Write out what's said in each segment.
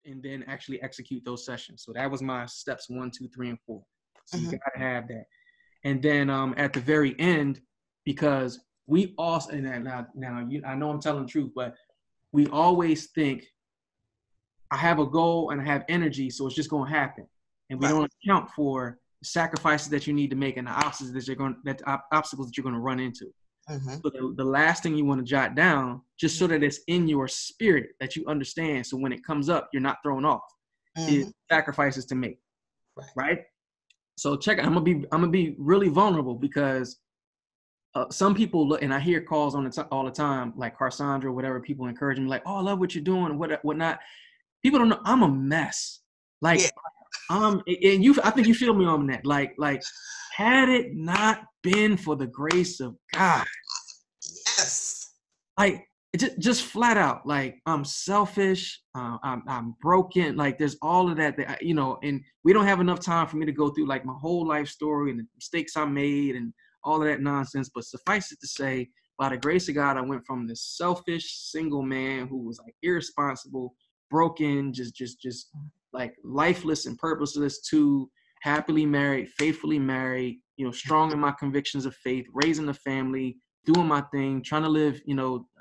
and then actually execute those sessions. So that was my steps 1, 2, 3, and 4. So you gotta have that. And then at the very end, because we also, and now I know I'm telling the truth, but we always think I have a goal and I have energy, so it's just going to happen. And we don't account for the sacrifices that you need to make and the obstacles that you're going to run into. So the last thing you want to jot down, just so that it's in your spirit that you understand. So when it comes up, you're not thrown off. Is sacrifices to make, right? So check it. I'm gonna be really vulnerable because some people look, and I hear calls all the time, like Carsandra, whatever. People encourage me, like, "Oh, I love what you're doing," and whatnot. People don't know I'm a mess. Like, and I think you feel me on that. Like, had it not been for the grace of God, like, just flat out, like, I'm selfish. I'm broken. Like, there's all of that, and we don't have enough time for me to go through like my whole life story and the mistakes I made and all of that nonsense. But suffice it to say, by the grace of God, I went from this selfish single man who was like irresponsible, broken, just like lifeless and purposeless, to happily married, faithfully married, strong in my convictions of faith, raising a family, doing my thing, trying to live,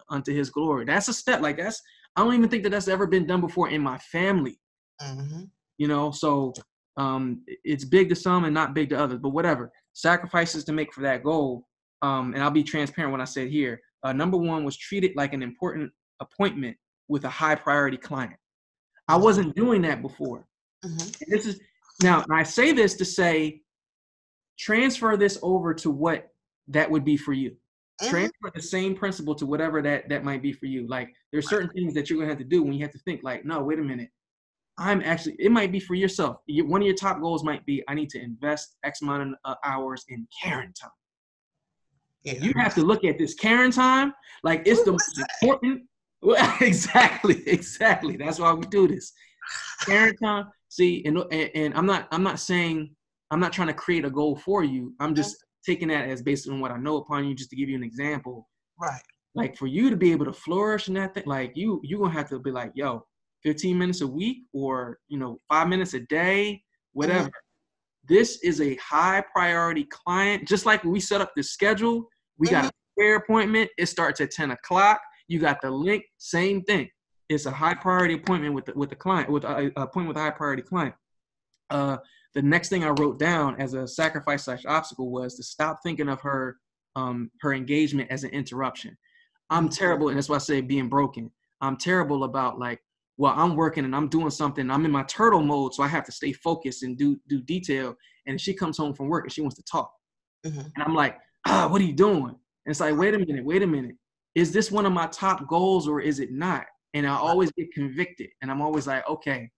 unto his glory. That's a step. Like, I don't even think that's ever been done before in my family. So it's big to some and not big to others, but whatever. Sacrifices to make for that goal. And I'll be transparent when I said here. Number one was treat it like an important appointment with a high priority client. I wasn't doing that before. And now I say this to say, transfer this over to what that would be for you. Transfer the same principle to whatever that might be for you. Like, there's certain things that you're gonna have to do when you have to think like, no, wait a minute. It might be for yourself. One of your top goals might be, I need to invest X amount of hours in Karen time. You have to look at this Karen time like it's the most important. Well, exactly. That's why we do this. Karen time. See, and I'm not saying, I'm not trying to create a goal for you. I'm just taking that as based on what I know upon you, just to give you an example. Right. Like, for you to be able to flourish in that thing, like you're gonna have to be like, yo, 15 minutes a week, or 5 minutes a day, whatever. This is a high priority client. Just like when we set up this schedule, we got a prayer appointment. It starts at 10 o'clock. You got the link, same thing. It's a high priority appointment with the client, with a appointment with a high priority client. The next thing I wrote down as a sacrifice / obstacle was to stop thinking of her engagement as an interruption. I'm terrible, and that's why I say being broken. I'm terrible about, like, well, I'm working and I'm doing something. I'm in my turtle mode, so I have to stay focused and do detail. And she comes home from work and she wants to talk. And I'm like, what are you doing? And it's like, wait a minute. Is this one of my top goals or is it not? And I always get convicted. And I'm always like, okay,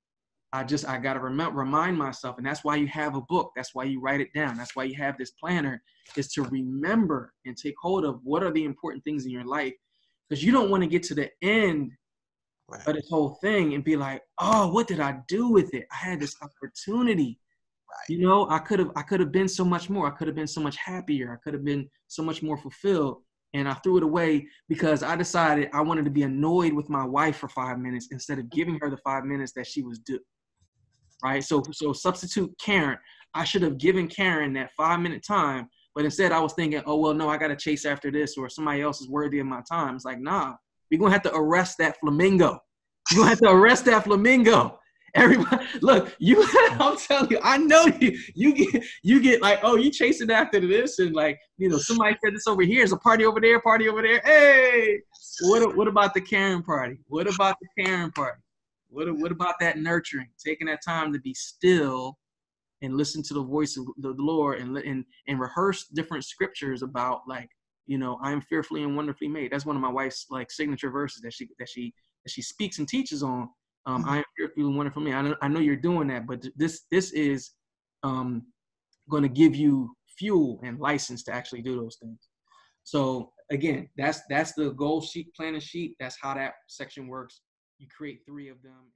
I got to remind myself. And that's why you have a book. That's why you write it down. That's why you have this planner, is to remember and take hold of what are the important things in your life. Because you don't want to get to the end of this whole thing and be like, oh, what did I do with it? I had this opportunity. I could have been so much more. I could have been so much happier. I could have been so much more fulfilled. And I threw it away because I decided I wanted to be annoyed with my wife for 5 minutes instead of giving her the 5 minutes that she was due. Right? So substitute Karen. I should have given Karen that 5-minute time, but instead I was thinking, oh, well, no, I got to chase after this, or somebody else is worthy of my time. It's like, nah, we're going to have to arrest that flamingo. You're going to have to arrest that flamingo. Everybody, look, I'm telling you, I know you get like, oh, you chasing after this, and like, somebody said this over here, there's a party over there. Hey, what about the Karen party? What about the Karen party? What about that nurturing, taking that time to be still and listen to the voice of the Lord and rehearse different scriptures about, like, I am fearfully and wonderfully made. That's one of my wife's like signature verses that she speaks and teaches on. I am fearfully and wonderfully made. I know you're doing that, but this is going to give you fuel and license to actually do those things. So again, that's the goal sheet, planning sheet. That's how that section works. You create 3 of them.